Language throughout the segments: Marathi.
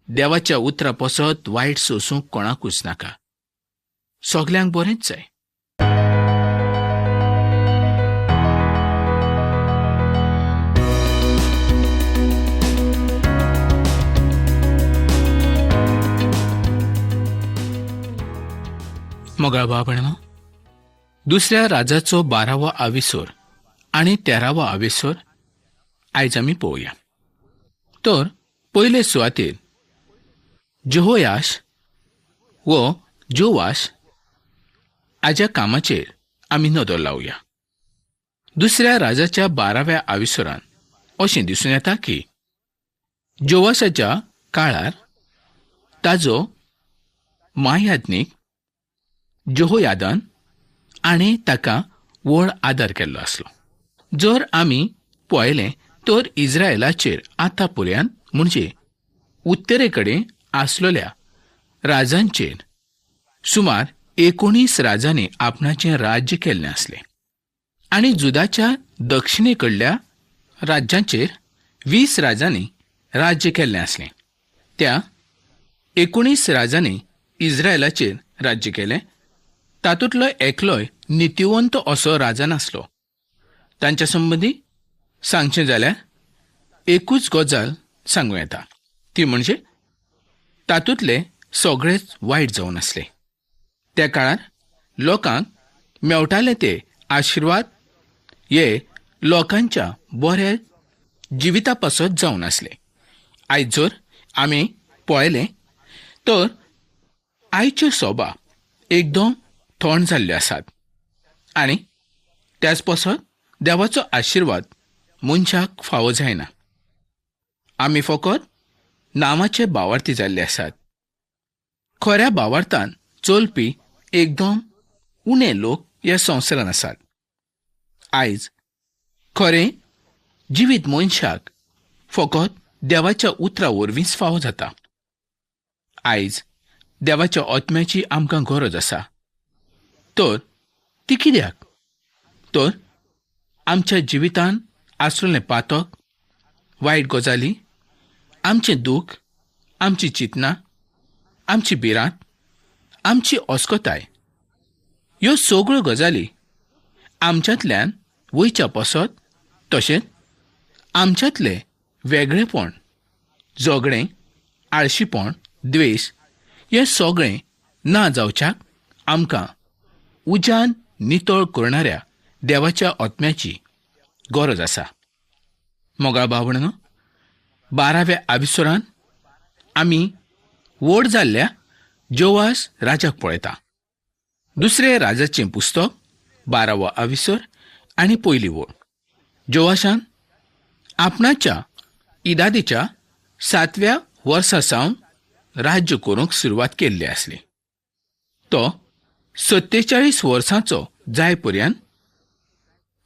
देवाच्या उतरा पसत वायट सोसूंक कोणाकूच नाका. सगल्यांक बरेंच जाय. मोगळा बाबणो, दुसऱ्या राजाचो 12वा आविसोर आनी 13वा आविसोर आयज आमी पळोवया. तर पयले सुवातेर जेहोयाश व जोवाश हाच्या कामाचेर आमी नदर लावया. दुसऱ्या राजाच्या 12व्या आविसोरान अशें दिसून येता की जोवाशाच्या काळार ताजो महायाज्ञीक जेहोयादान आनी ताका व्हड आदार केल्लो आसलो. जर आमी पळयलें तर इस्रायेलाचेर आतां पर्यंत म्हणजे उत्तरेकडेन आसलेल्या राजांचेर सुमार 19 राजांनी आपणाचें राज्य केल्लें आसलें आनी जुदाच्या दक्षिणेकडल्या राज्यांचेर 20 राजांनी राज्य केल्लें आसलें. त्या 19 राजांनी इस्रायेलाचेर राज्य केलें. तातूंतलो एकलोय नितिवंत असो राजा नासलो. तांच्या संबंदी सांगचें जाल्यार एकूच गजाल सांगूं येता, ती म्हणजे तातूंतले सगळेच वायट जावन आसले. त्या काळार लोकांक मेवटाले ते आशिर्वाद हे लोकांच्या बऱ्या जिविता पासत जावन आसले. आयज जर आमी पळयलें तर आयच्यो सभा एकदम थोंड जाल्ल्यो आसात आनी त्याच पासत देवाचो आशिर्वाद मनशाक फावो जायना. आमी फकत नांवाचे भावार्थी जाल्ले आसात. खऱ्या भावार्थान चलपी एकदम उणे लोक ह्या संवसारान आसात. आयज खरें जिवीत मनशाक फकत देवाच्या उतरा वरवींच फावो जाता. आयज देवाच्या आत्म्याची आमकां गरज आसा. तर ती कित्याक? तर आमच्या जिवितान आसलेलें पातक, वायट गजाली, आमचें दूख, आमची चिंतना, आमची भिरांत, आमची अस्कोताय ह्यो सगळ्यो गजाली आमच्यांतल्यान वयच्या पासत, तशेंच आमच्यांतलें वेगळेपण, झगडें, आळशीपण, द्वेश हें सगळें ना जावच्याक आमकां उज्यान नितळ करणाऱ्या देवाच्या आत्म्याची गरज आसा. मोगाळ भावणो, 12व्या आविसोरान आमी व्हड जाल्ल्या जोवास राजाक पळयता. दुसरे राजाचें पुस्तक 12वो आविसोर आनी पयली ओळ. जोवाशान आपणाच्या इदादीच्या 7व्या वर्सा सावन राज्य करूंक सुरवात केल्ली आसली. तो 47 वर्सांचो जाय पर्यंत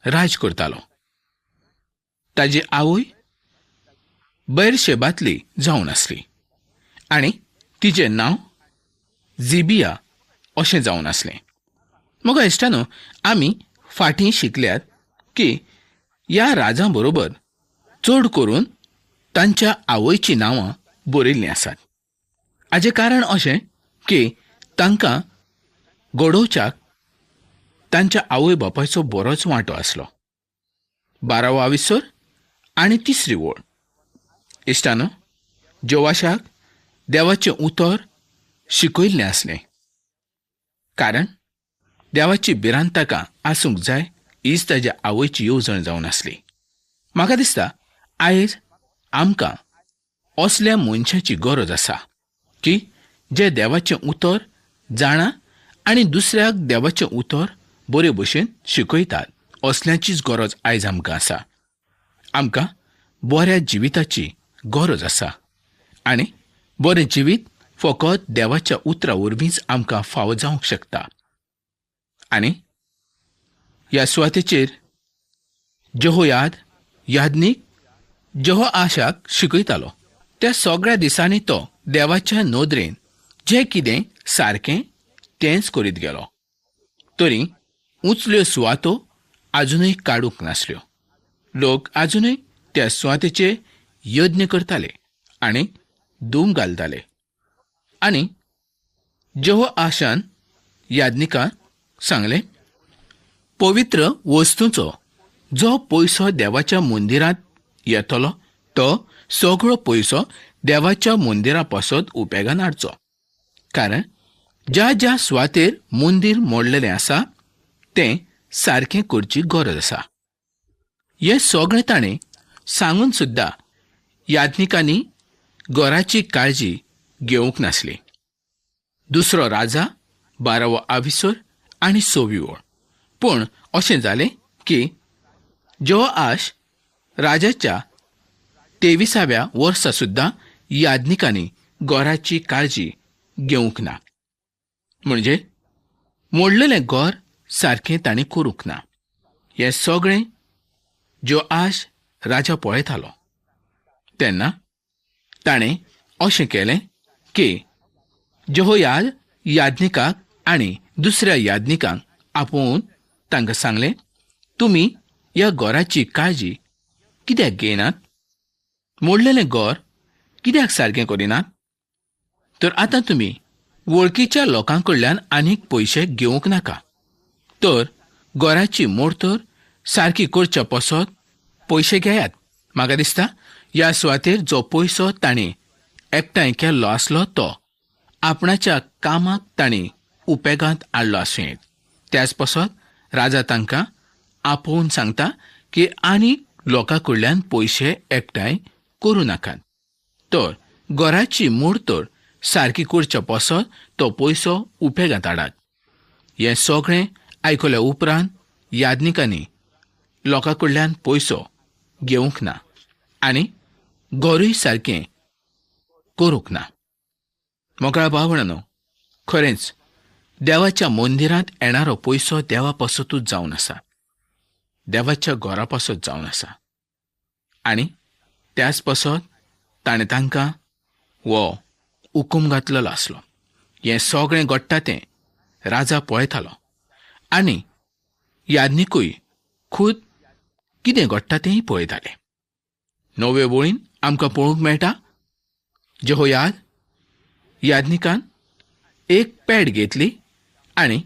राज करतालो. ताजी आवय बैरशेबांतली जावन आसली आनी तिचें नांव झिबिया अशें जावन आसलें. मग इश्टानो, आमी फाटीं शिकल्यात की ह्या राजां बरोबर चड करून तांच्या आवयचीं नांवां बरयल्लीं आसात. हाजें कारण अशें की तांकां घडोवच्याक तांच्या आवय बापायचो बरोच वांटो आसलो. 12वो आविसोर आनी तिसरी ओळ. इश्टानो, जोवाशाक देवाचें उतर शिकयल्लें आसलें, कारण देवाची भिरांत ताका आसूंक जाय हीच ताच्या आवयची येवजण जावन आसली. म्हाका दिसता आयज आमकां असल्या मनशाची गरज आसा की जे देवाचें उतर जाणा आनी दुसऱ्याक देवाचें उतर बरे भशेन शिकयतात. असल्याचीच गरज आयज आमकां आसा. आमकां बऱ्या जिविताची गरज आसा आनी बरें जिवीत फकत देवाच्या उतरा वरवींच आमकां फावो जावंक शकता. आनी ह्या सुवातेचेर जेहोयाद याज्ञीक जेहोआशाक शिकयतालो. त्या सगळ्या दिसांनी तो देवाच्या नदरेन जें कितें सारकें तेंच करीत गेलो. तरी उंचल्यो सुवातो आजुनूय काडूंक नासल्यो. लोक आजुनूय त्या सुवातेचेर यज्ञ करताले आनी धूम घालताले. आनी जेहोआशान याज्ञिकाक सांगले, पवित्र वस्तूंचो जो पयसो देवाच्या मंदिरांत येतलो तो सगळो पयसो देवाच्या मंदिरा पासत उपेगान हाडचो. कारण ज्या ज्या सुवातेर मंदीर मोडलेलें आसा तें सारकें करची गरज आसा. हें सगळें ताणें सांगून सुद्दां याज्ञिकांनी घराची काळजी घेवंक नासली. दुसरो राजा 12वो आविसर आनी 6वी ओळ. पूण अशें जालें की जेहोआश राजाच्या 23व्या वर्सा सुद्दां याज्ञिकांनी घराची काळजी घेवंक ना. म्हणजे मोडलेलें घर सारकें ताणें करूंक ना. हें सगळें जेहोआश राजा पळयतालो. तेन्ना ताणें अशें केलें की जेहोयाद याज्ञिकाक आनी दुसऱ्या याज्ञिकांक आपोवन तांकां सांगलें, तुमी ह्या घराची काळजी कित्याक घेयनात? मोडलेलें घर कित्याक सारकें करिनात? तर आतां तुमी वळखीच्या लोकां कडल्यान आनीक पयशे घेवंक नाका. तर घराची मोडतोर सारकी करच्या पासत पयशे घेयात. म्हाका दिसता ह्या सुवातेर जो पयसो ताणें एकठांय केल्लो आसलो तो आपणाच्या कामाक ताणें उपेगांत हाडलो आसूं. त्याच पासत राजा तांकां आपोवन सांगता की आनीक लोकां कडल्यान पयशे एकठांय करूं नाकात. तर घराची मोडतोड सारकी करच्या पासत तो पयसो उपेगांत हाडात. हें सगळें आयकल्या उपरांत याज्ञिकांनी लोकां कडल्यान पयसो घेवंक ना आनी घरूय सारकें करूंक ना. मोकळ्या भावणांनो, खरेंच देवाच्या मंदिरांत येणारो पयसो देवा पासतूच जावन आसा, देवाच्या घरा पासत जावन आसा. आनी त्याच पासत ताणें तांकां हो हुकूम घातलेलो आसलो. हें सगळें घडटा तें राजा पळयतालो आनी याज्ञिकूय खूद कितें घडटा तेंय पळयताले. 9वे वळीन आमकां पळोवंक मेळटा, जेहोयाद याज्ञिकान एक पेड घेतली आनी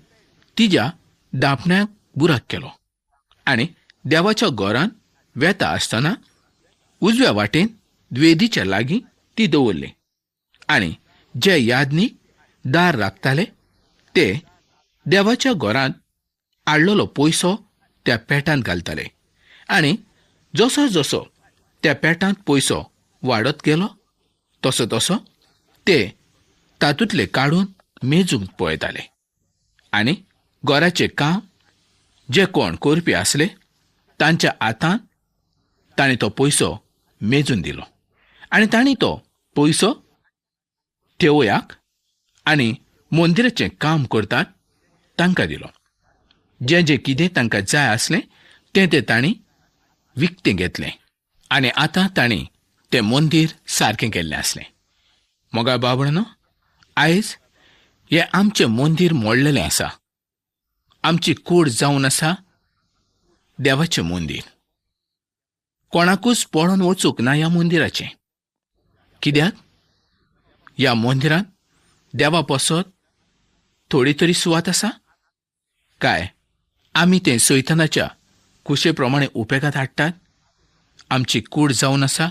तिच्या दापण्याक बुराक केलो आनी देवाच्या घरांत वेता आसतना उजव्या वाटेन द्वेदीच्या लागीं ती दवरली. आनी जे याज्ञीक दार राखताले ते देवाच्या घरांत हाडलेलो पयसो त्या पेटांत घालताले. आनी जसो जसो त्या पेटांत पयसो वाडत गेलो तसो तसो ते तातूंतले काडून मेजूंक पळयताले. आनी घराचें काम जे कोण करपी आसले तांच्या हातांत ताणें तो पयसो मेजून दिलो आनी तांणी तो पयसो थेवयाक आनी मंदिराचें काम करतात तांकां दिलो. जें जें कितें तांकां जाय आसलें तें तांणी विकतें घेतलें आनी आतां तांणी तें मंदीर सारकें केल्लें आसलें. मोगा बाबणानो, आयज हें आमचें मंदीर मोडलेलें आसा. आमची कूड जावन आसा देवाचें मंदीर. कोणाकूच पळोवन वचूंक ना ह्या मंदिराचें. कित्याक ह्या मंदिरांत देवा पासत थोडी तरी सुवात आसा काय आमी तें सैतानाच्या कुशे प्रमाणे उपेगांत हाडटात? आमची कूड जावन आसा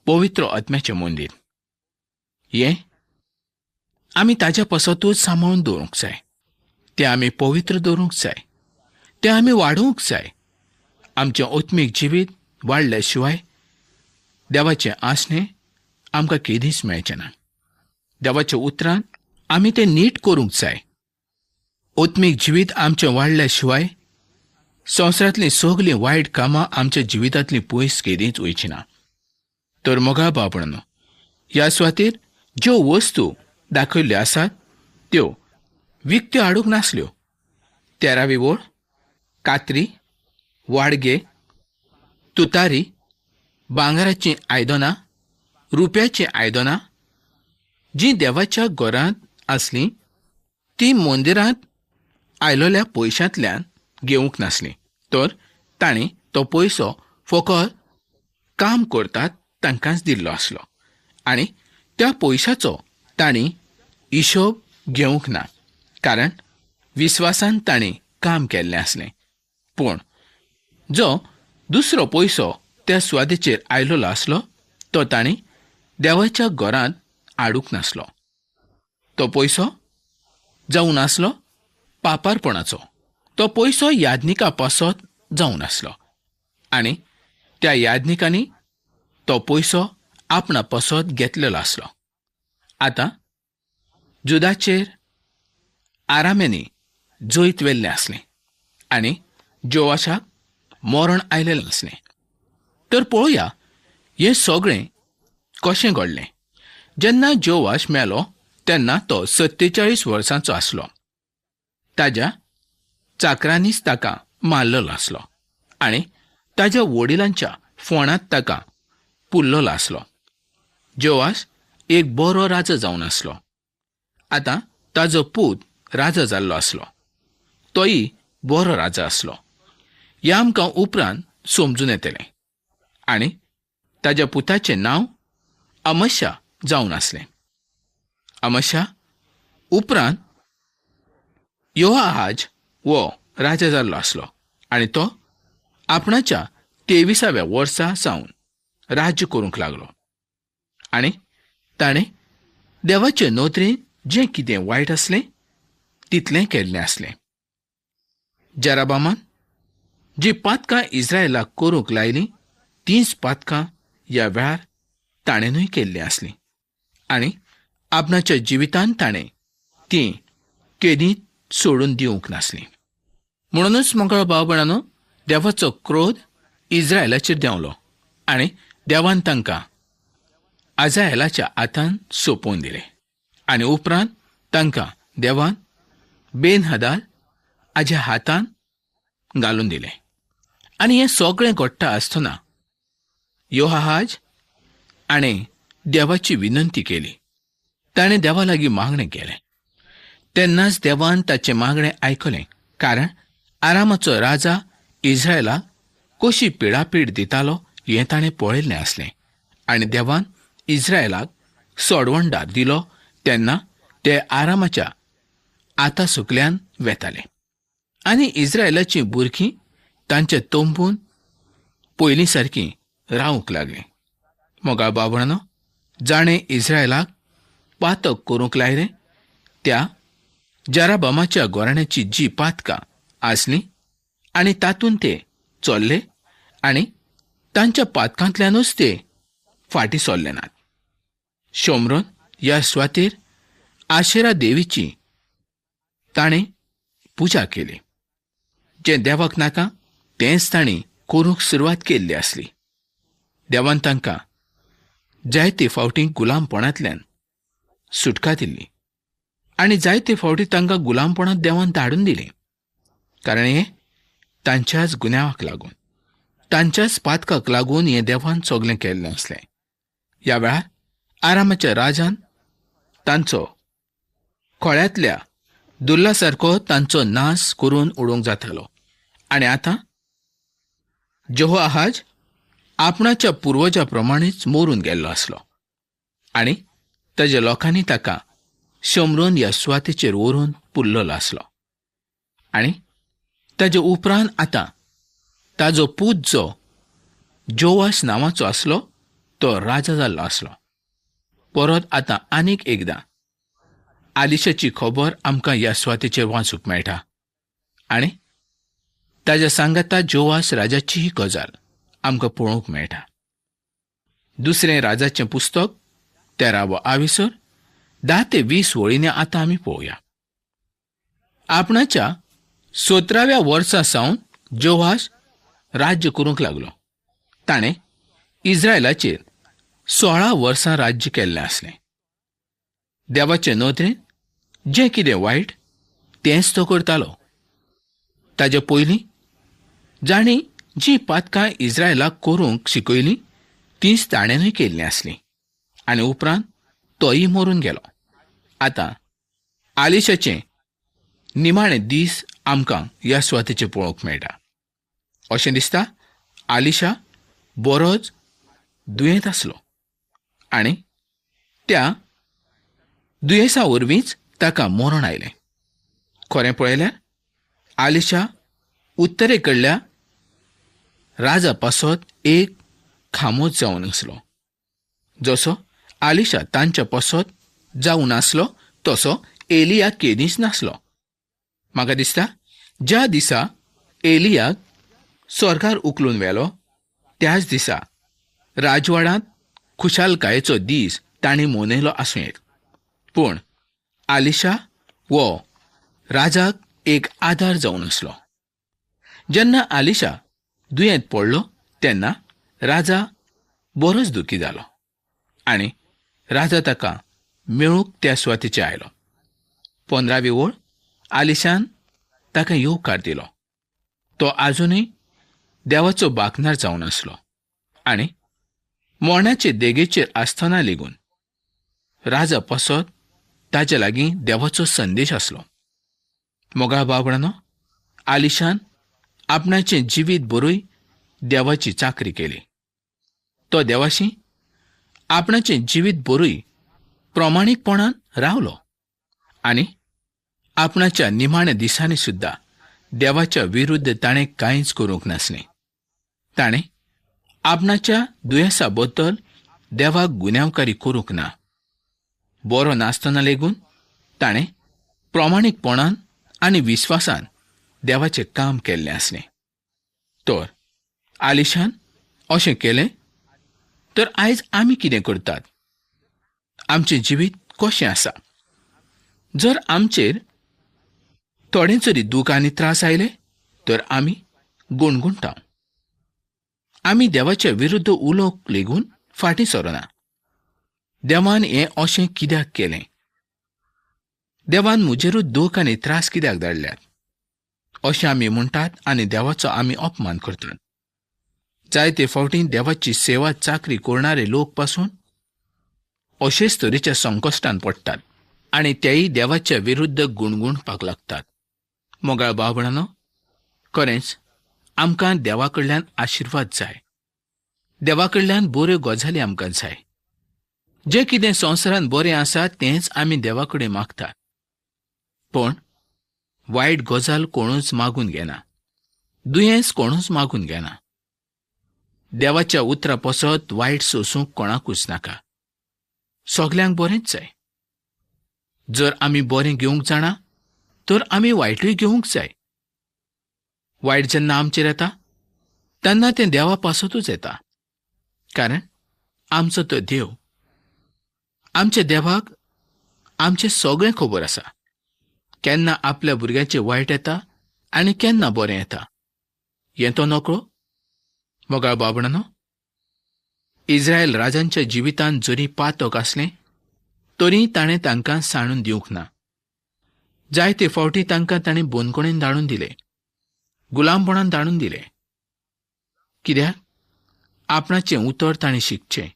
पवित्र आत्म्याचें मंदीर. हें आमी ताच्या पासतूच सांबाळून दवरूंक जाय. तें आमी पवित्र दवरूंक जाय. तें आमी वाडोवंक जाय. आमचें आत्मीक जिवीत वाडल्या शिवाय देवाचें आसणें आमकां केदींच मेळचें ना. देवाच्या उतरांत आमी तें नीट करूंक जाय. आत्मीक जिवीत आमचें वाडल्या शिवाय संवसारांतलीं सगळीं वायट कामां आमच्या जिवितांतलीं पयस केदींच वयचीं ना. तर मोगा बाबणानो, ह्या सुवातेर ज्यो वस्तू दाखयल्ल्यो आसात त्यो विकत्यो हाडूंक नासल्यो. 13वी ओळ, कात्री, वाडगे, तुतारी, भांगराचीं आयदनां, रुप्याचीं आयदनां जीं देवाच्या घरांत आसलीं तीं मंदिरांत आयलोल्या पयशांतल्यान घेवंक नासलीं. तर ताणीं तो पयसो फकत काम करतात तांकांच दिल्लो आसलो. आनी त्या पयशाचो तांणी हिशोब घेवंक ना, कारण विस्वासान तांणी काम केल्लें आसलें. पूण जो दुसरो पयसो त्या सुवातेचेर आयलोलो आसलो तो तांणी देवाच्या घरांत हाडूंक नासलो. तो पयसो जावन आसलो पापारपणाचो. तो पयसो याज्ञिका पासत जावन आसलो आनी त्या याज्ञिकांनी तो पयसो आपणा पासत घेतलेलो आसलो. आतां जुदाचेर आराम्यांनी जैत वेल्लें आसलें आनी जोवाशाक मरण आयलेलें आसलें. तर पळोवया हें सगळें कशें घडलें. जेन्ना जोवाश मेलो तेन्ना तो 47 वर्सांचो आसलो. ताज्या चाकरांनीच ताका मारलेलो आसलो आनी ताज्या वडिलांच्या फोंडांत ताका पुरलेलो आसलो. जोवाश एक बरो राजा जावन आसलो. आतां ताजो पूत राजा जाल्लो आसलो. तोय बरो राजा आसलो. हें आमकां उपरांत समजून येतलें. आनी ताज्या पुताचें नांव अमस्या जावन आसलें. अमस्या उपरांत योआहाज हो राजा जाल्लो आसलो आनी तो आपणाच्या 23व्या वर्सा सावन राज्य करूंक लागलो. आनी ताणें देवाचे नोदरेन जें कितें वायट आसलें तितलें केल्लें आसलें. जेराबामान जीं पातकां इस्रायेलाक करूंक लायलीं तींच पातकां ह्या वेळार ताणेनूय केल्लीं आसलीं आनी आपणाच्या जिवितांत ताणें तीं केदींच सोडून दिवंक नासलीं. म्हणूनच मोकळो भाव भयणांनो, देवाचो क्रोध इस्रायेलाचेर देंवलो आनी देवान तांकां आझायेलाच्या हातांत सोंपोवन दिलें. आनी उपरांत तांकां देवान बेन-हदाद हाच्या हातांत घालून दिलें. आनी हें सगळें घडटा आसतना योआहाज हाणें देवाची विनंती केली. ताणें देवा लागीं मागणें केलें. तेन्नाच देवान ताचें मागणें आयकलें, कारण आरामाचो राजा इस्रायेलाक कशी पिडापीड दितालो हें ताणें पळयल्लें आसलें. आनी देवान इस्रायेलाक सोडवणदार दिलो तेन्ना ते आरामाच्या हाता सकल्यान वेताले आनी इस्रायेलाचीं भुरगीं तांचे तोंबून पयलीं सारकीं रावंक लागलीं. मोगाळ बाबणानो, जाणें इस्रायेलाक पातक करूंक लायलें त्या जेराबामाच्या घराण्याची जी पातकां आसलीं आनी तातूंत ते चल्ले आनी तांच्या पातकांतल्यानूच ते फाटीं सरले नात. शोमरोन ह्या सुवातेर आशेरा देवीची ताणें पुजा केली. जें देवाक नाका तेंच तांणी करूंक सुरवात केल्ली आसली. देवान तांकां जायते फावटी गुलामपणांतल्यान सुटका दिल्ली आनी जायते फावटी तांकां गुलामपणांत देवान धाडून दिलें, कारण हें तांच्याच गुन्यांवाक लागून, तांच्याच पातकाक लागून हें देवान सगलें केल्लें आसलें. ह्या वेळार आरामाच्या राजान तांचो खोळ्यांतल्या दुल्ला सारको तांचो नाश करून उडोवंक जातालो. आनी आतां जेहोआहाज आपणाच्या पुर्वजां प्रमाणेच मरून गेल्लो आसलो आनी ताच्या लोकांनी ताका शोमरोन ह्या सुवातेचेर व्हरून पुरलेलो आसलो. आनी ताजे उपरांत आतां ताजो पूत जो जोवाश नांवाचो आसलो तो राजा जाल्लो आसलो. परत आतां आनीक एकदां आलिशाची खबर आमकां ह्या सुवातेचेर वाचूंक मेळटा आनी ताज्या सांगाता जोवाश राजाची ही गजाल आमकां पळोवंक मेळटा. दुसरें राजाचें पुस्तक 13वो आविसर 10 ते 20 वळींनी आतां आमी पळोवया. आपणाच्या 17व्या वर्सा सावन जोवाश राज्य करूंक लागलो. ताणें इस्रायेलाचेर 16 वर्सां राज्य केल्लें आसलें. देवाचे नदरेन जें कितें वायट तेंच तो करतालो. ताचे पयलीं जाणी जीं पातकां इस्रायेलाक करूंक शिकयलीं तींच ताणेनूय केल्लीं आसलीं आनी उपरांत तोय मरून गेलो. आतां आलिशाचें निमाणें दीस आमकां ह्या सुवातेचेर पळोवंक मेळटा. अशें दिसता आलिशा बरोच दुयेंत आसलो आनी त्या दुयेसा वरवींच ताका मरण आयलें. खरें पळयल्यार आलिशा उत्तरेकडल्या राजा पासत एक खामोच जावन आसलो. जसो आलिशा तांच्या पासत जावन आसलो तसो एलिया केदींच नासलो. म्हाका दिसता ज्या दिसा एलियाक स्वर्गार उखलून व्हेलो त्याच दिसा राजवाड्यांत खुशालकायेचो दीस तांणी मनयलो आसूं येत. पूण आलिशा वो राजाक एक आदार जावन आसलो. जेन्ना आलिशा दुयेंत पडलो तेन्ना राजा बरोच दुखी जालो आनी राजा ताका मेळूंक त्या सुवातेचेर आयलो. 15वी ओळ आलिशान ताका येवकार दिलो. तो आजुनूय देवाचो बाकनार जावन आसलो आनी मरणाचे देगेचेर आसतना लेगून राजा पासत ताचे लागीं देवाचो संदेश आसलो. मोगा बाबडानो, आलिशान आपणाचें जिवीत बरोय देवाची चाकरी केली. तो देवाशी आपणाचें जिवीत बरोय प्रामाणीकपणान रावलो आनी आपणाच्या निमाण्या दिसांनी सुद्दां देवाच्या विरुद्ध ताणें कांयच करूंक नासलें. ताणें आपणाच्या दुयेंसा बद्दल देवाक गुन्यांवकारी करूंक ना. बरो नासतना लेगून ताणें प्रामाणीकपणान आनी विस्वासान देवाचें काम केल्लें आसलें. तर आलिशान अशें केलें तर आयज आमी कितें करतात? आमचें जिवीत कशें आसा? जर आमचेर थोडें जरी दूख आनी त्रास आयले तर आमी गुणगुणटाव. आमी देवाच्या विरुद्ध उलोवंक लेगून फाटीं सरना. देवान हें अशें कित्याक केलें? देवान म्हजेरूच दूख आनी त्रास कित्याक धाडल्यात? अशें आमी म्हणटात आनी देवाचो आमी अपमान करतात. जायते फावटी देवाची सेवा चाकरी करणारे लोक पासून अशेच तरेच्या संकश्टांत पडटात आनी तेय देवाच्या विरुद्ध गुणगुणपाक लागतात. मोगाळ बाबडानो, खरेंच आमकां देवा कडल्यान आशिर्वाद जाय. देवा कडल्यान बऱ्यो गजाली आमकां जाय. जें कितें संवसारांत बरें आसा तेंच आमी देवा कडेन मागतात. पण वायट गजाल कोणूच मागून घेना. दुयेंस कोणूच मागून घेना. देवाच्या उतरा पासत वायट सोसूंक कोणाकूच नाका. सगल्यांक बरेंच जाय. जर आमी बरें घेवंक जाणा तर आमी वायटूय घेवंक जाय. वायट जेन्ना आमचेर येता तेन्ना तें देवा पासतूच येता. कारण आमचो तो देव, आमच्या देवाक आमचें सगळें खबर आसा. केन्ना आपल्या भुरग्याचें वायट येता आनी केन्ना बरें येता हें तो नकळो? मोगाळ बाबडानो, इस्रायल राजांच्या जिवितांत जरी पातक आसलें तरी ताणें तांकां सांडून दिवंक ना. जायते फावटी तांकां ताणें बोनकोणेन धाडून दिले, गुलामपणान धाडून दिले. कित्याक? आपणाचें उतर ताणें शिकचें.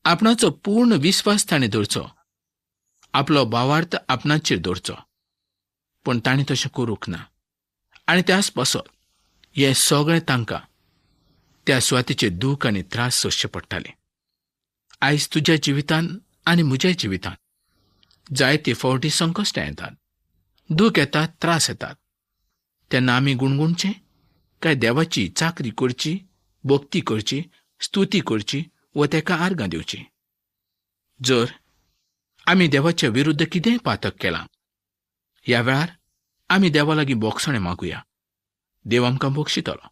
आपणाचो पूर्ण विस्वास ताणें धरचो. आपलो भावार्थ आपणाचेर धरचो. पूण ताणें तशें करूंक ना आनी त्याच पासत हें सगळें तांकां त्या सुवातेचे दूख आनी त्रास सोंसचे पडटाले. आयज तुज्या जिवितांत आनी म्हज्या जिवितांत जायते फावटी संकश्टां येतात, दूख येतात, त्रास येतात. तेन्ना आमी गुणगुणचें काय देवाची चाकरी करची, भक्ती करची, स्तुती करची व तेका आर्गां दिवची? जर आमी देवाच्या विरुद्ध कितेंय पातक केलां ह्या वेळार आमी देवा लागीं बोगसणे मागुया. देव आमकां बक्षितलो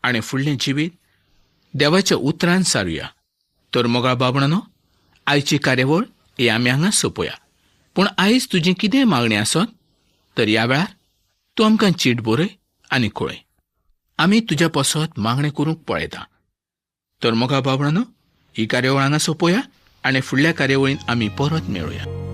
आनी फुडलें जिवीत देवाच्या उतरान सारुया. तर मोगाळ बाबडानो, आयची कार्यावळ ही आमी हांगा सोंपया. पूण आयज तुजी कितेंय मागणी आसत तर ह्या वेळार तूं आमकां चीट बरय आनी कळय. आमी तुज्या पासत मागणें करूंक पळयता. तर मोगाळ बाबडानो, ही कार्यावळ हांगा सोंपया आनी फुडल्या कार्यावळीन आमी परत मेळुया.